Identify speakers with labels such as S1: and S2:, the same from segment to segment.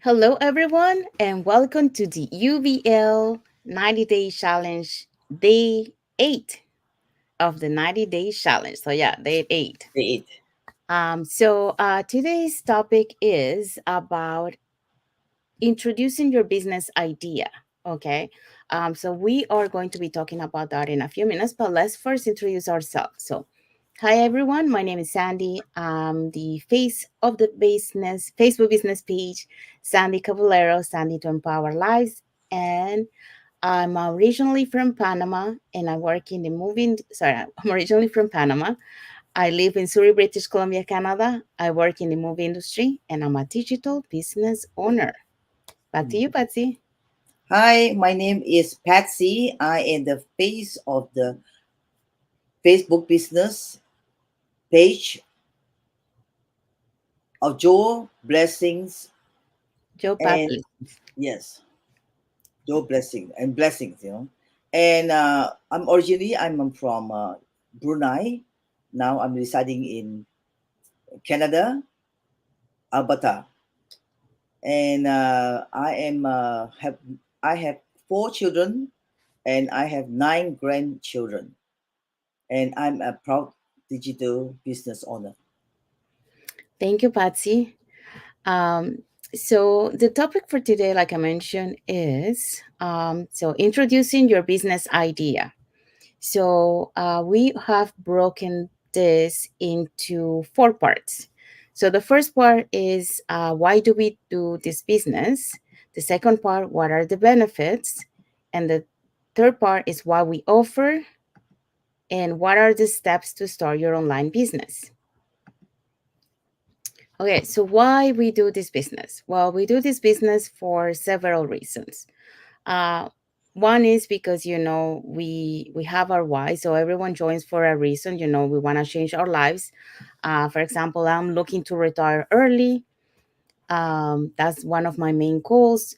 S1: Hello, everyone, and welcome to the UVL 90 Day Challenge, day 8 of the 90 Day Challenge. So, yeah, day 8.
S2: They eat.
S1: Today's topic is about introducing your business idea. Okay. We are going to be talking about that in a few minutes, but let's first introduce ourselves. So, hi everyone, my name is Sandy. I'm the face of the business Facebook business page, Sandy Caballero, Sandy to Empower Lives. And I'm originally from Panama and I work in the moving, sorry, I'm originally from Panama. I live in Surrey, British Columbia, Canada. I work in the movie industry and I'm a digital business owner. Back to you,
S2: Mhm.
S1: Patsy.
S2: Hi, my name is Patsy. I am the face of the Facebook business page of Joe Blessings
S1: Joe
S2: and
S1: Patsy.
S2: yes, Joe Blessing and Blessings. And I'm from Brunei. Now I'm residing in Canada, Alberta, and I have 4 children and I have 9 grandchildren. And I'm a proud digital business owner.
S1: Thank you, Patsy. Um, the topic for today, like I mentioned, is introducing your business idea. We have broken this into four parts. So the first part is why do we do this business? The second part, what are the benefits? And the third part is what we offer and what are the steps to start your online business. Okay, so why we do this business? Well, we do this business for several reasons. Uh, One is because we have our why, so everyone joins for a reason. We want to change our lives. For example, I'm looking to retire early. That's one of my main goals.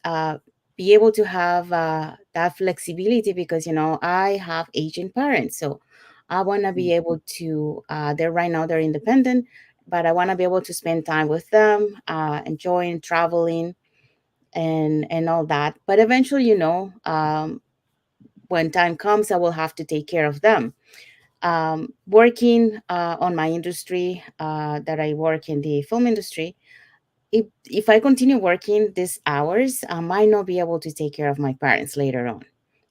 S1: Be able to have that flexibility because I have aging parents, so I want to be able to. They're right now they're independent, but I want to be able to spend time with them, enjoying traveling and all that. But eventually, when time comes, I will have to take care of them. Working on my industry, that I work in the film industry, if I continue working these hours, I might not be able to take care of my parents later on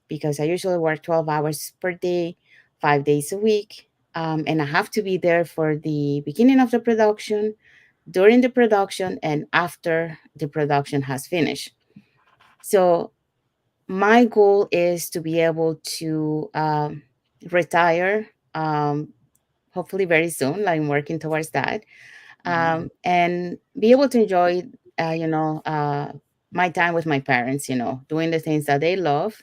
S1: because I usually work 12 hours per day, 5 days a week. And I have to be there for the beginning of the production, during the production, and after the production has finished. So, my goal is to be able to retire, hopefully very soon. Like I'm working towards that,
S2: Mhm.
S1: and be able to enjoy, my time with my parents. Doing the things that they love,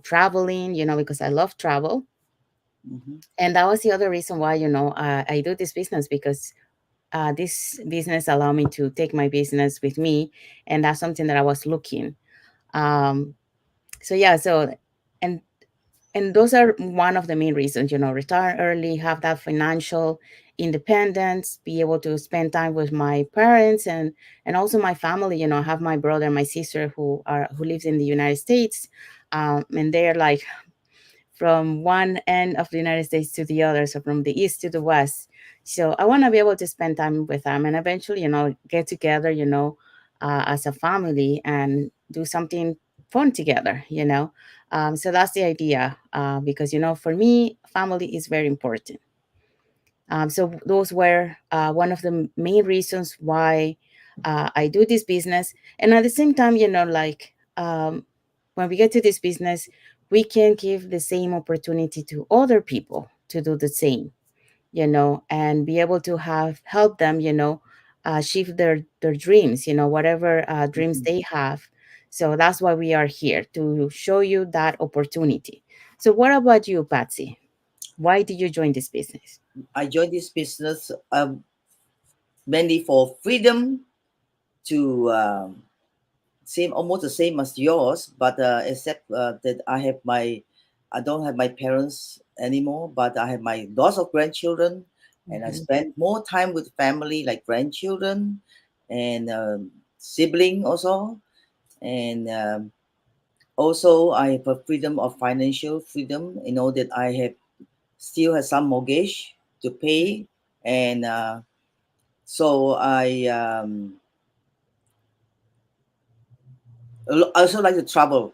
S1: traveling. Because I love travel,
S2: Mhm.
S1: and that was the other reason why I do this business because this business allow me to take my business with me, and that's something that I was looking. Um, so yeah, so and and those are one of the main reasons, retire early, have that financial independence, be able to spend time with my parents and also my family. I have my brother, my sister who lives in the United States, and they're like from one end of the United States to the other, so from the east to the west. So I want to be able to spend time with them and eventually, get together, as a family and do something fun together. So that's the idea, because for me, family is very important. So those were one of the main reasons why I do this business. And at the same time, when we get to this business, we can give the same opportunity to other people to do the same, and be able to have help them, achieve their dreams, whatever dreams
S2: Mhm.
S1: they have. So that's why we are here to show you that opportunity. So what about you, Patsy? Why did you join this business?
S2: I joined this business mainly for freedom to same almost the same as yours, but except that I don't have my parents anymore, but I have my lots of grandchildren, and I
S1: Mhm.
S2: spend more time with family like grandchildren, and sibling also, and also I have a freedom of financial freedom. You know that I have still have some mortgage to pay, and so I also like to
S1: Yeah.
S2: travel.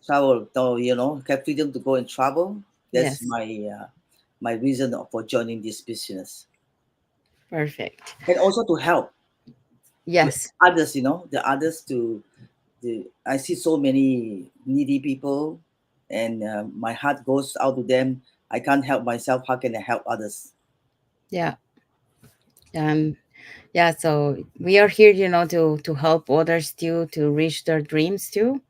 S2: So have freedom to go and travel. That's
S1: Yes.
S2: my reason for joining this business,
S1: Perfect.
S2: and also to help
S1: Yes.
S2: others. The others to I see so many needy people, and my heart goes out to them. I can't help myself. How can I help others?
S1: Yeah. Um, yeah, so we are here, to help others too, to reach their dreams too.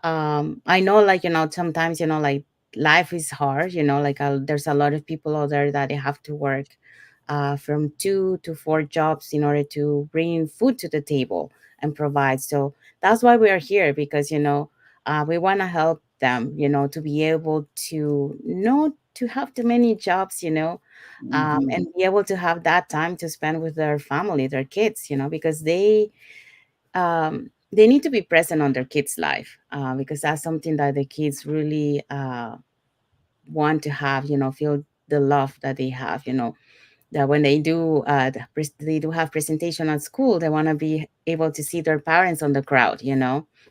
S1: I know, like, sometimes, like, life is hard, like, there's a lot of people out there that they have to work from 2 to 4 jobs in order to bring food to the table and provide. So that's why we are here, because, we want to help them, to be able to not to have too many jobs,
S2: Mm-hmm.
S1: and be able to have that time to spend with their family, their kids, because they need to be present on their kids' life, because that's something that the kids really want to have, feel the love that they have, that when they do they do have presentation at school, they want to be able to see their parents on the crowd.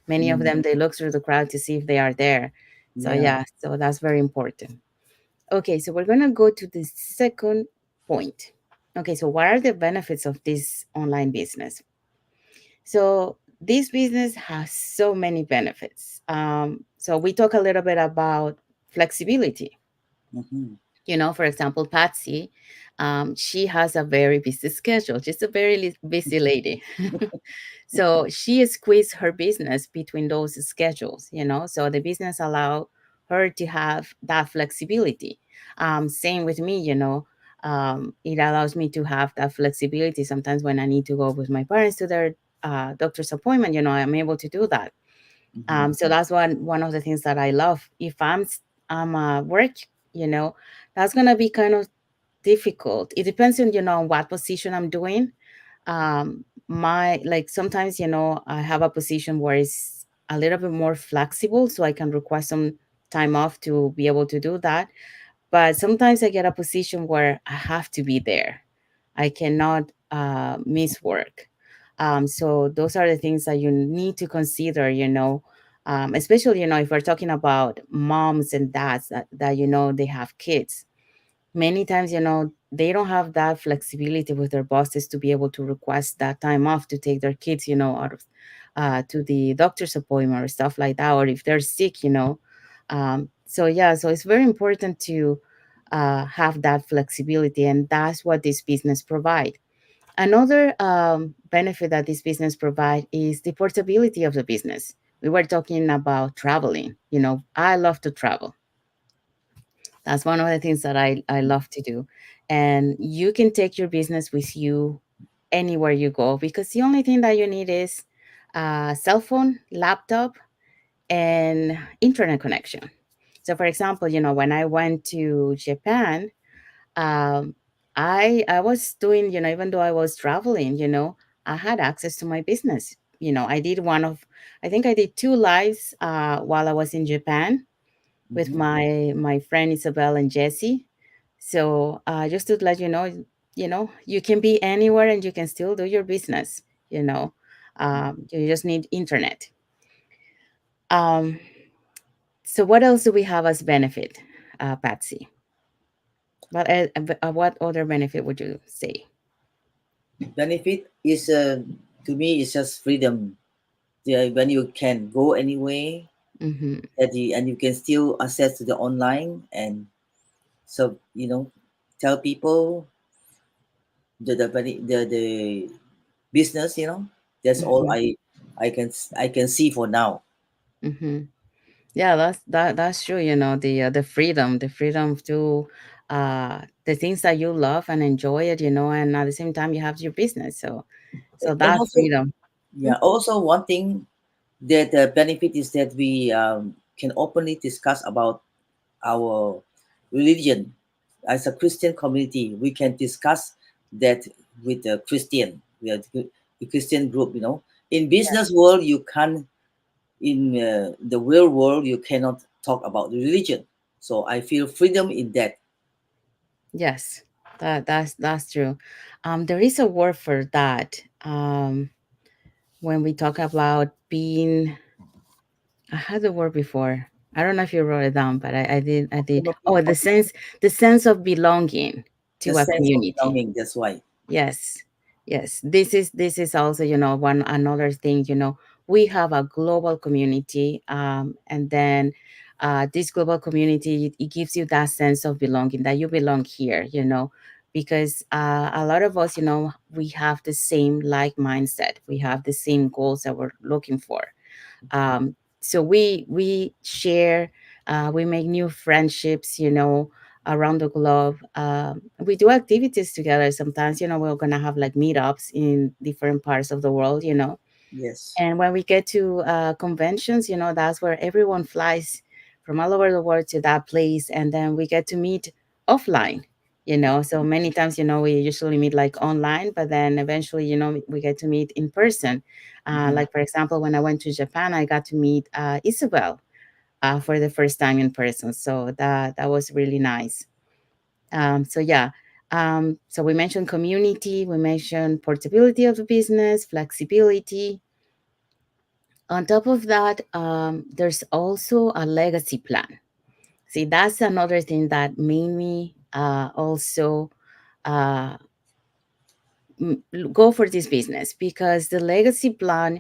S1: Many of
S2: Mm,
S1: them, they look through the crowd to see if they are there. So
S2: yeah.
S1: yeah, so that's very important. Okay, so we're going to go to the second point. Okay, so what are the benefits of this online business? So this business has so many benefits. So we talk a little bit about flexibility.
S2: Mm-hmm.
S1: For example, Patsy, she has a very busy schedule. She's a very busy lady. So she squeezed her business between those schedules, so the business allow her to have that flexibility. Same with me, it allows me to have that flexibility. Sometimes when I need to go with my parents to their doctor's appointment, I'm able to do that.
S2: Mm-hmm.
S1: So that's one of the things that I love. If I'm work, you know, that's gonna be kind of difficult. It depends on on what position I'm doing. My like sometimes I have a position where it's a little bit more flexible, so I can request some time off to be able to do that. But sometimes I get a position where I have to be there. I cannot miss work. So those are the things that you need to consider, especially, if we're talking about moms and dads that they have kids. Many times, they don't have that flexibility with their bosses to be able to request that time off to take their kids, out of to the doctor's appointment or stuff like that, or if they're sick, so yeah, so it's very important to have that flexibility, and that's what this business provide. Another benefit that this business provide is the portability of the business. We were talking about traveling. I love to travel. That's one of the things that I love to do. And you can take your business with you anywhere you go, because the only thing that you need is a cell phone, laptop, and internet connection. So, for example, when I went to Japan, um, I was doing, even though I was traveling, I had access to my business. I did I think I did 2 lives while I was in Japan with
S2: Mm-hmm.
S1: my friend Isabel and Jesse. So just to let you can be anywhere and you can still do your business. You know, you just need internet. Um, so what else do we have as benefit, Patsy? What other benefit would you say?
S2: Benefit is to me is just freedom. When you can go anywhere,
S1: Mm-hmm.
S2: and you can still access to the online, and so tell people the business. That's all
S1: Mm-hmm.
S2: I can see for now.
S1: Mm-hmm. Yeah, that's true. The freedom to the things that you love and enjoy it. And at the same time you have your business. So
S2: And
S1: that
S2: also,
S1: freedom.
S2: yeah, also one thing that the benefit is that we can openly discuss about our religion. As a Christian community, we can discuss that with the Christian. Christian group. In business world you can't, in the real world you cannot talk about religion. So I feel freedom in that.
S1: Yes, that's true. There is a word for that. When we talk about being, I had the word before. I don't know if you wrote it down, but I did. I did. Oh, the sense of belonging
S2: The
S1: to a
S2: sense of
S1: community.
S2: belonging, that's why.
S1: Yes, yes. This is also, one another thing. We have a global community, and then this global community, it gives you that sense of belonging, that you belong here. Because a lot of us, we have the same like mindset. We have the same goals that we're looking for. So we share, we make new friendships, around the globe. We do activities together. Sometimes, we're gonna have like meetups in different parts of the world.
S2: Yes.
S1: And when we get to conventions, that's where everyone flies from all over the world to that place, and then we get to meet offline. So many times, we usually meet like online, but then eventually, we get to meet in person.
S2: Hmm.
S1: Like for example, when I went to Japan, I got to meet Isabel for the first time in person. So that was really nice. So yeah. So we mentioned community, we mentioned portability of the business, flexibility. On top of that, there's also a legacy plan. See, that's another thing that made me also uh, go for this business, because the legacy plan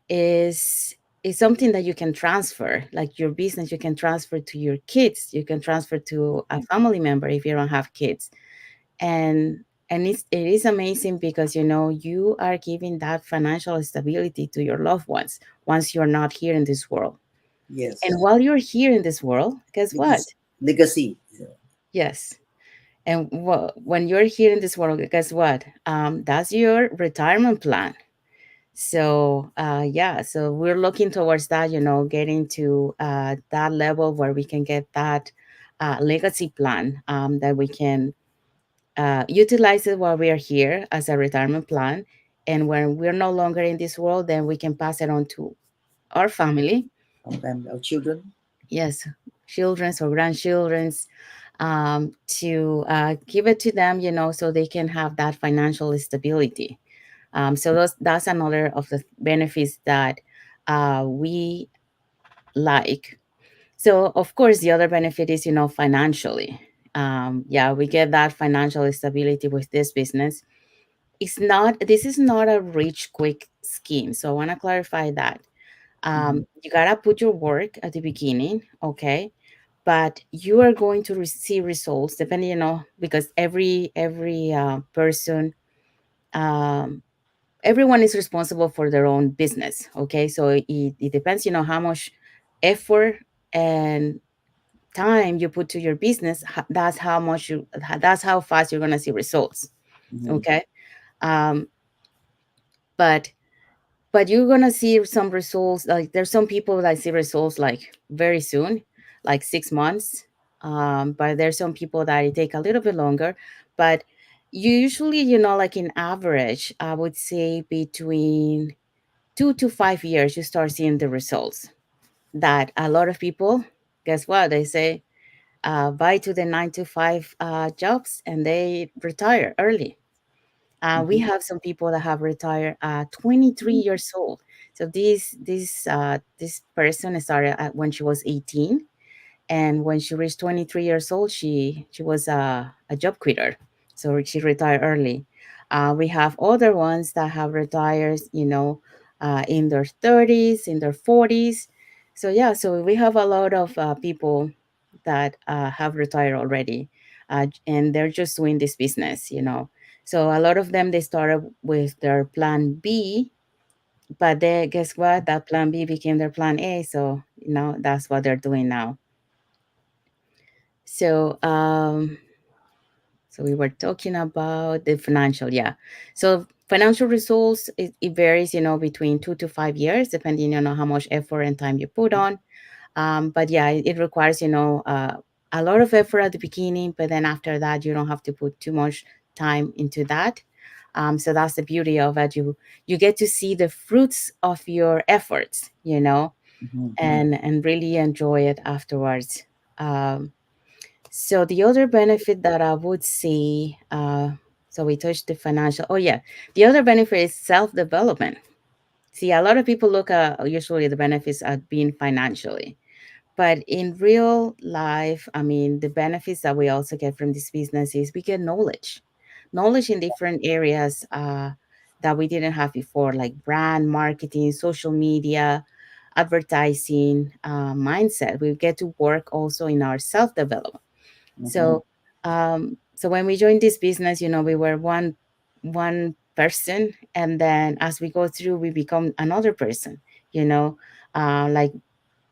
S1: is something that you can transfer, like your business. You can transfer to your kids. You can transfer to a family member if you don't have kids, and it is amazing, because you are giving that financial stability to your loved ones once you're not here in this world. And
S2: Yes.
S1: while you're here in this world, guess what?
S2: Legacy. Legacy.
S1: Yes. And when you're here in this world, guess what? That's your retirement plan. So yeah, so we're looking towards that, getting to that level where we can get that legacy plan, that we can utilize it while we are here as a retirement plan. And when we're no longer in this world, then we can pass it on to our family.
S2: Our children.
S1: Yes, children's or grandchildren's, to give it to them, so they can have that financial stability. So that's another of the benefits that we like. So of course, the other benefit is, financially. Yeah, we get that financial stability with this business. This is not a rich quick scheme. So I want to clarify that.
S2: Hmm.
S1: You gotta put your work at the beginning, okay? But you are going to see results depending, because every person, um, everyone is responsible for their own business, okay? So it depends, how much effort and time you put to your business. That's how fast you're going to see results,
S2: Hmm.
S1: okay? um, but you're gonna see some results. Like there's some people that see results like very soon, like 6 months. But there's some people that it take a little bit longer. But usually, like in average, I would say between 2 to 5 years, you start seeing the results. That a lot of people, guess what? They say bye to the 9 to 5 jobs, and they retire early. We
S2: Hmm.
S1: have some people that have retired 23 years old. So this person started when she was 18, and when she reached 23 years old, she was a job quitter, so she retired early. We have other ones that have retired, in their 30s, in their 40s. So yeah, so we have a lot of people that have retired already, and they're just doing this business, so a lot of them, they started with their plan B, but then guess what? That plan B became their plan A. So that's what they're doing now. So, so we were talking about the financial, yeah. So financial results, it varies, between 2 to 5 years, depending on how much effort and time you put on. But yeah, it requires, a lot of effort at the beginning, but then after that, you don't have to put too much time into that. So that's the beauty of it. You get to see the fruits of your efforts,
S2: Mm-hmm.
S1: and really enjoy it afterwards. Um, so the other benefit that I would say, so we touched the financial. Oh yeah, the other benefit is self development. See, a lot of people look at usually the benefits at being financially, but in real life, I mean, the benefits that we also get from this business is we get knowledge in different areas that we didn't have before, like brand marketing, social media, advertising, mindset. We get to work also in our self development.
S2: Mm-hmm.
S1: So when we joined this business, we were one person, and then as we go through, we become another person. You know, like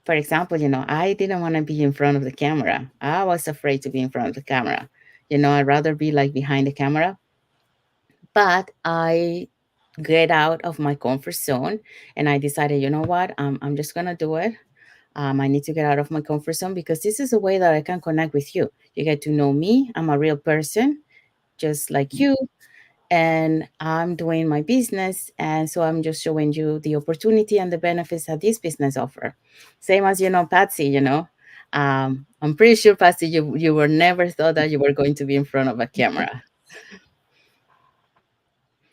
S1: for example, I didn't want to be in front of the camera. I was afraid to be in front of the camera. I'd rather be like behind the camera. But I get out of my comfort zone, and I decided, you know what, I'm just gonna do it. I need to get out of my comfort zone because this is a way that I can connect with you. You get to know me. I'm a real person, just like you, and I'm doing my business. And so I'm just showing you the opportunity and the benefits that this business offer. Same as, Patsy, I'm pretty sure, Patsy, you were never thought that you were going to be in front of a camera.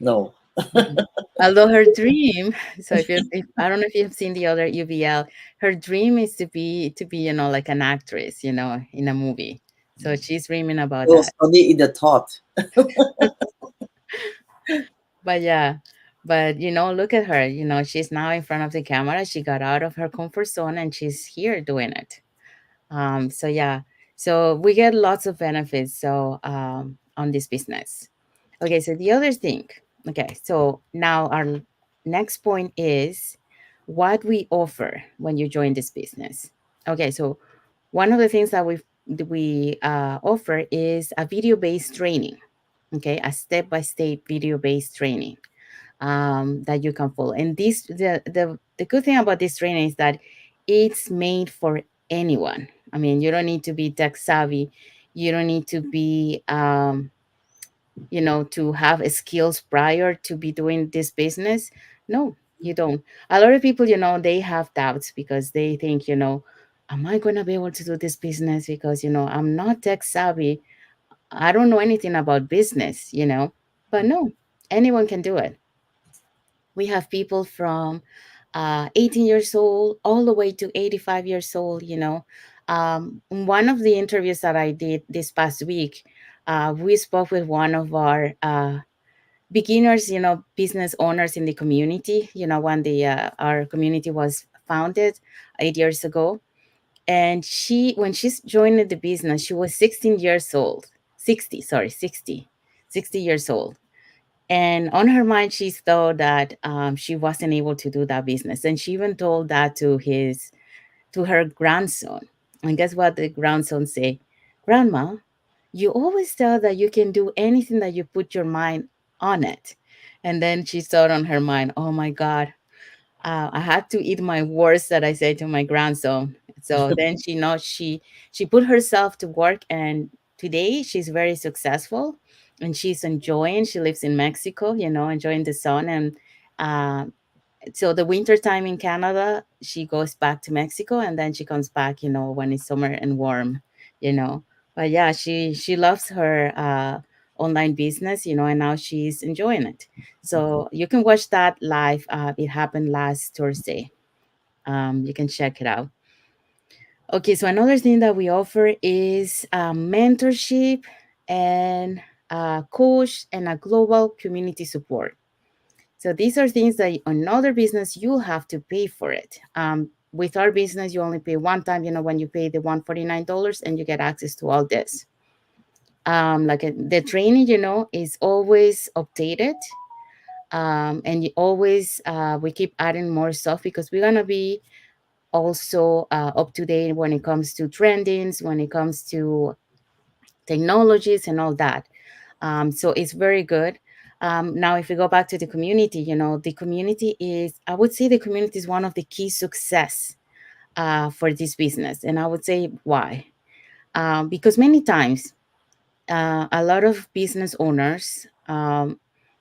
S2: No.
S1: Mhm. Although her dream, so if I don't know if you've seen the other UVL, her dream is to be, like an actress, in a movie. So she's dreaming about
S2: It was
S1: that.
S2: only in the thought.
S1: But yeah, but look at her. She's now in front of the camera. She got out of her comfort zone and she's here doing it. So yeah, so we get lots of benefits. So on this business. Okay, so the other thing. Okay, so now our next point is what we offer when you join this business. Okay, so one of the things that we offer is a video-based training. Okay, a step-by-step video-based training that you can follow. And the good thing about this training is that it's made for anyone. I mean, you don't need to be tech savvy. You don't need to be to have skills prior to be doing this business. No, you don't. A lot of people, they have doubts because they think, am I going to be able to do this business because I'm not tech savvy. I don't know anything about business. But no, anyone can do it. We have people from 18 years old all the way to 85 years old. One of the interviews that I did this past week, we spoke with one of our beginners, business owners in the community, when our community was founded 8 years ago. And when she's joined the business, she was 16 years old, 60, sorry, 60 years old. And on her mind, she thought that she wasn't able to do that business. And she even told that to her grandson. And guess what the grandson say? Grandma, you always tell that you can do anything that you put your mind on it. And then she thought on her mind, oh my God, I had to eat my words that I said to my grandson. So then she put herself to work, and today she's very successful, and she's enjoying. She lives in Mexico, enjoying the sun, and uh, so the winter time in Canada, she goes back to Mexico, and then she comes back, when it's summer and warm, you know. But yeah, she loves her online business, and now she's enjoying it. So you can watch that live. It happened last Thursday. You can check it out. Okay, so another thing that we offer is mentorship and coach and a global community support. So these are things that on other business you'll have to pay for it. With our business, you only pay one time. When you pay the $149, and you get access to all this. The training, is always updated, and you always we keep adding more stuff because we're gonna be also up to date when it comes to trendings, when it comes to technologies and all that. So it's very good. Now, if we go back to the community, the community is, I would say, the community is one of the key success for this business. And I would say why? Because many times, a lot of business owners,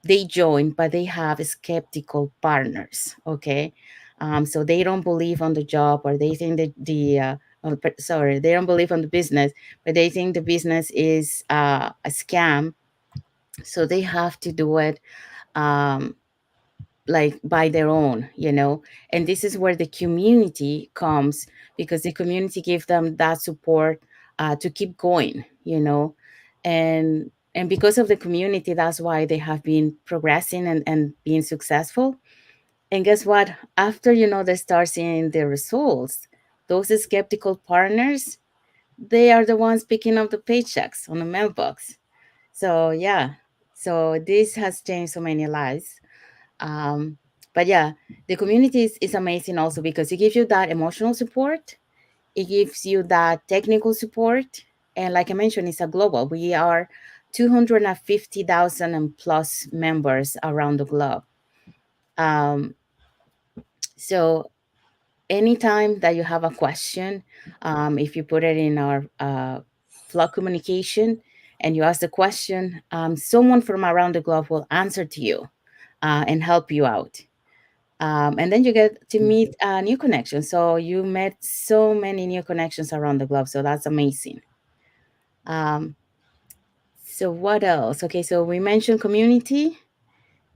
S1: they join, but they have skeptical partners. Okay, so they don't believe on the job, or they think that sorry, they don't believe on the business, but they think the business is a scam. So they have to do it, um, like by their own, and this is where the community comes, because the community gives them that support to keep going, and because of the community, that's why they have been progressing and being successful. And guess what? After they start seeing the results, those skeptical partners, they are the ones picking up the paychecks on the mailbox. So yeah, so this has changed so many lives. um, but yeah, the community is amazing also, because it gives you that emotional support, it gives you that technical support, and like I mentioned, it's a global. We are 250,000 and plus members around the globe. um, so anytime that you have a question, if you put it in our flow communication and you ask the question, someone from around the globe will answer to you and help you out. And then you get to meet new connections. So you met so many new connections around the globe. So that's amazing. Um, so what else? Okay, so we mentioned community.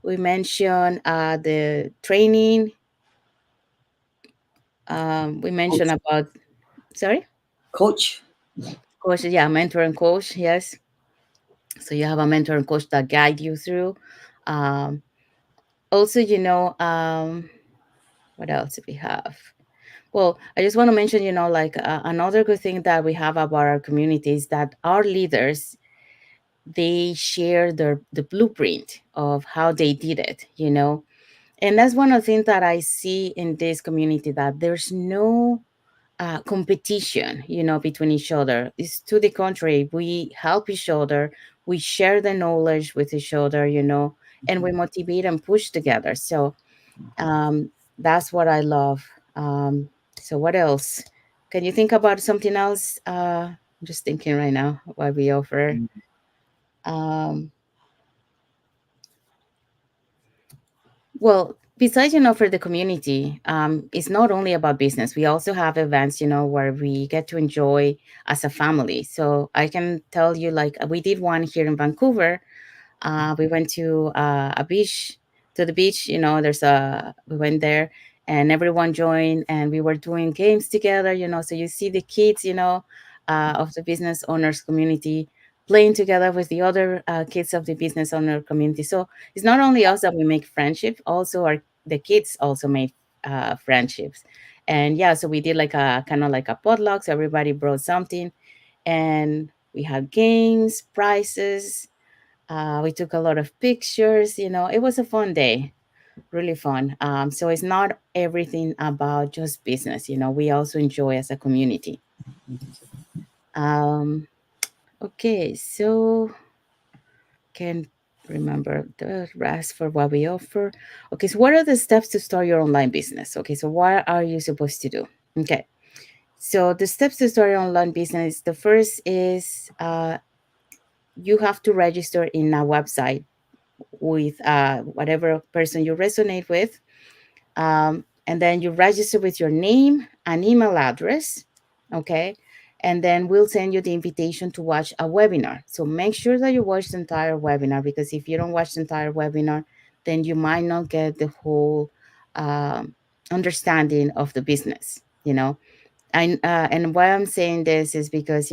S1: We mentioned the training. We mentioned
S2: Coach.
S1: about, sorry,
S2: Coach.
S1: coach. Yeah, mentor and coach. Yes. So you have a mentor and coach that guide you through. Um, Also, what else do we have? Well, I just want to mention, like another good thing that we have about our community is that our leaders, they share the blueprint of how they did it, and that's one of the things that I see in this community, that there's no competition, between each other. It's to the contrary, we help each other, we share the knowledge with each other, and we motivate and push together. So um, that's what I love. Um, so what else? Can you think about something else? I'm just thinking right now what we offer. Um, well, besides, for the community, it's not only about business. We also have events, where we get to enjoy as a family. So I can tell you, like, we did one here in Vancouver. We went to the beach. We went there, and everyone joined, and we were doing games together. So you see the kids, of the business owners community playing together with the other kids of the business owner community. So it's not only us that we make friendship, also the kids also made friendships. And yeah, so we did like a kind of like a potluck. So everybody brought something, and we had games, prizes, we took a lot of pictures. It was a fun day, really fun. So it's not everything about just business. We also enjoy as a community. Um, okay, so can remember the rest for what we offer. Okay, so what are the steps to start your online business? Okay, so what are you supposed to do? Okay, so the steps to start your online business. The first is you have to register in a website with whatever person you resonate with. And then you register with your name and email address. Okay. And then we'll send you the invitation to watch a webinar. So make sure that you watch the entire webinar, because if you don't watch the entire webinar, then you might not get the whole um, understanding of the business, and why I'm saying this is because,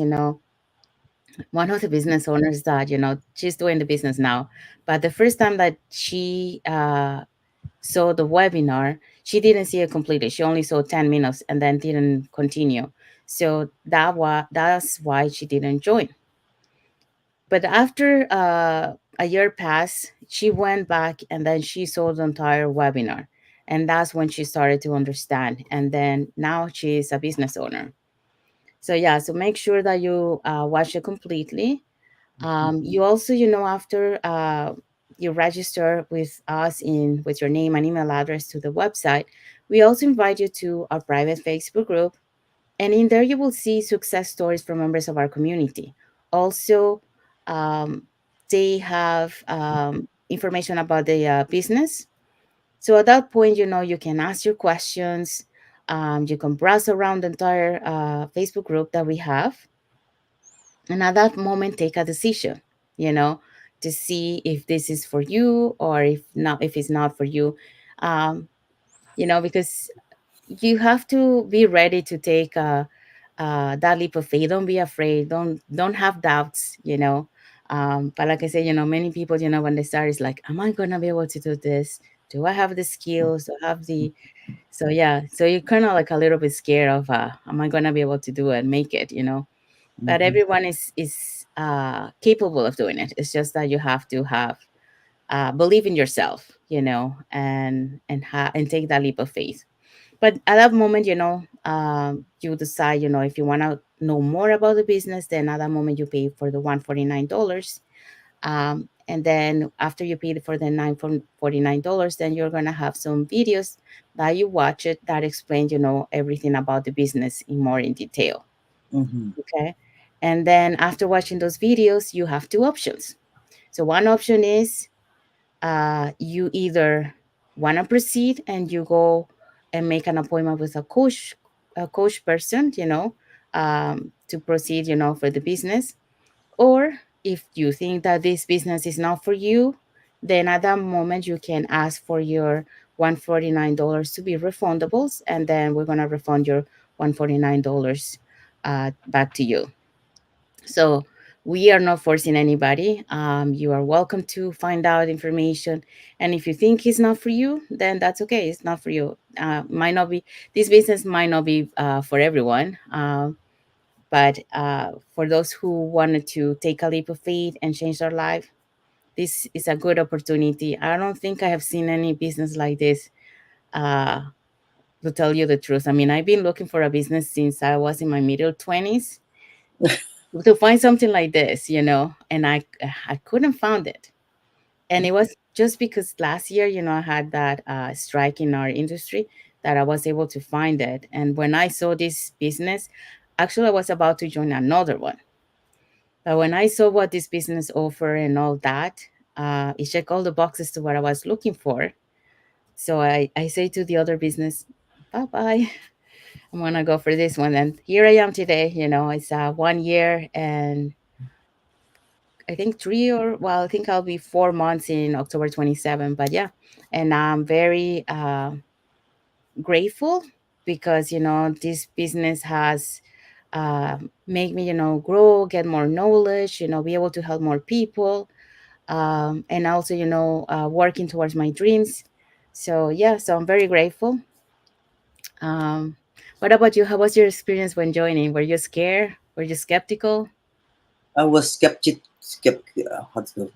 S1: one of the business owners that, she's doing the business now, but the first time that she saw the webinar, she didn't see it completely. She only saw 10 minutes and then didn't continue. So that's why she didn't join. But after a year passed, she went back and then she saw the entire webinar. And that's when she started to understand. And then now she's a business owner. So yeah, so make sure that you watch it completely. You also, after you register with us in with your name and email address to the website, we also invite you to our private Facebook group, and in there you will see success stories from members of our community. Also, um, they have. information about the business. So at that point, you can ask your questions. You can browse around the entire Facebook group that we have, and at that moment, take a decision. You know, to see if this is for you or if not, if it's not for you. Um, because you have to be ready to take that leap of faith. Don't be afraid. Don't have doubts. But like I said, many people, when they start, is like, am I gonna be able to do this? Do I have the skills? Do I have the so yeah, so you're kind of like a little bit scared of am I gonna be able to do it, make it, But
S2: Mm-hmm.
S1: everyone is capable of doing it. It's just that you have to have believe in yourself, and take that leap of faith. But at that moment, you decide, if you want to know more about the business, then at that moment you pay for the $149. And then after you pay for the $949, then you're gonna have some videos that you watch it that explain, everything about the business in more in detail.
S2: Mm-hmm.
S1: Okay. And then after watching those videos, you have two options. So one option is you either want to proceed and you go and make an appointment with a coach person, to proceed, for the business. Or if you think that this business is not for you, then at that moment you can ask for your $149 to be refundables, and then we're gonna refund your $149 back to you. So we are not forcing anybody. You are welcome to find out information, and if you think it's not for you, then that's okay. It's not for you. Might not be this business might not be for everyone. But for those who wanted to take a leap of faith and change their life, this is a good opportunity. I don't think I have seen any business like this. Uh, to tell you the truth, I mean, I've been looking for a business since I was in my middle 20s to find something like this, and I couldn't find it. And it was just because last year, I had that strike in our industry that I was able to find it. And when I saw this business, actually, I was about to join another one. But when I saw what this business offer and all that, it checked all the boxes to what I was looking for. So I say to the other business, bye bye. I'm gonna go for this one. And here I am today. It's 1 year and I think I think I'll be 4 months in October 27. But yeah, and I'm very grateful because this business has made me grow, get more knowledge, be able to help more people, and also working towards my dreams. So yeah, so I'm very grateful. um, what about you? How was your experience when joining? Were you scared? Were you skeptical?
S2: I was how to go?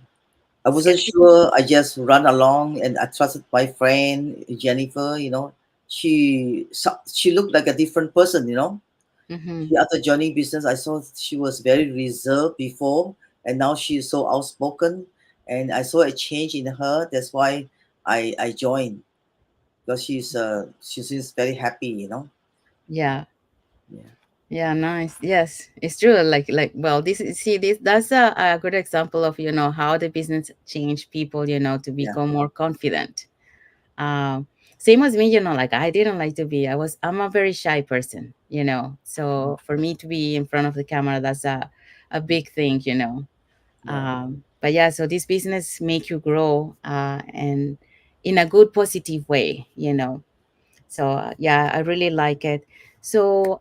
S2: I wasn't
S1: Skeptical.
S2: sure. I just run along, and I trusted my friend Jennifer. She looked like a different person.
S1: Mm-hmm.
S2: After joining business, I saw she was very reserved before, and now she's so outspoken. And I saw a change in her. That's why I joined, because she seems very happy.
S1: Yeah.
S2: Yeah,
S1: Yeah, nice. Yes, it's true. Well, this that's a good example of how the business changed people, to
S2: yeah,
S1: become more confident. Um, Same as me, like I didn't like to be. I'm a very shy person, So for me to be in front of the camera, that's a big thing,
S2: yeah.
S1: But yeah, so this business make you grow, and in a good positive way, So yeah, I really like it. So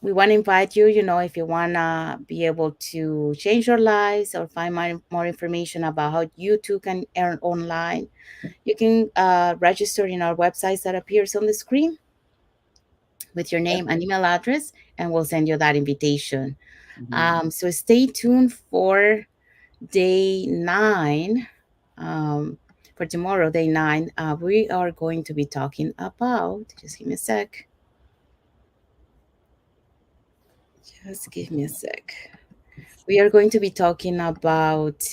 S1: we want to invite you, if you want to be able to change your lives or find more information about how you too can earn online, you can register in our websites that appears on the screen with your name and email address, and we'll send you that invitation.
S2: Mm-hmm.
S1: So stay tuned for day 9. Um, for tomorrow, day 9, we are going to be talking about, just give me a sec. Just give me a sec. We are going to be talking about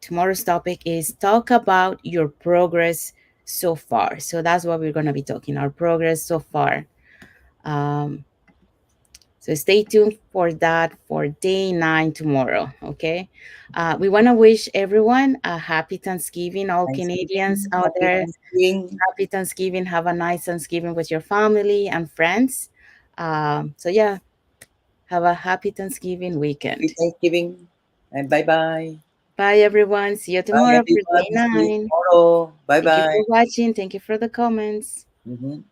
S1: tomorrow's topic is talk about your progress so far. So that's what we're going to be talking our progress so far. Um, So stay tuned for that for day 9 tomorrow. Okay. We want to wish everyone a happy Thanksgiving, all Canadians
S2: Thanksgiving,
S1: out
S2: happy
S1: there.
S2: Thanksgiving,
S1: Happy Thanksgiving. Have a nice Thanksgiving with your family and friends. So, yeah, have a happy Thanksgiving
S2: happy
S1: weekend.
S2: Thanksgiving, and bye bye.
S1: Bye, everyone. See you
S2: Bye
S1: tomorrow for day
S2: everyone. See you
S1: 9.
S2: tomorrow. Bye
S1: Thank you
S2: bye.
S1: for watching. Thank you for the comments.
S2: Mhm.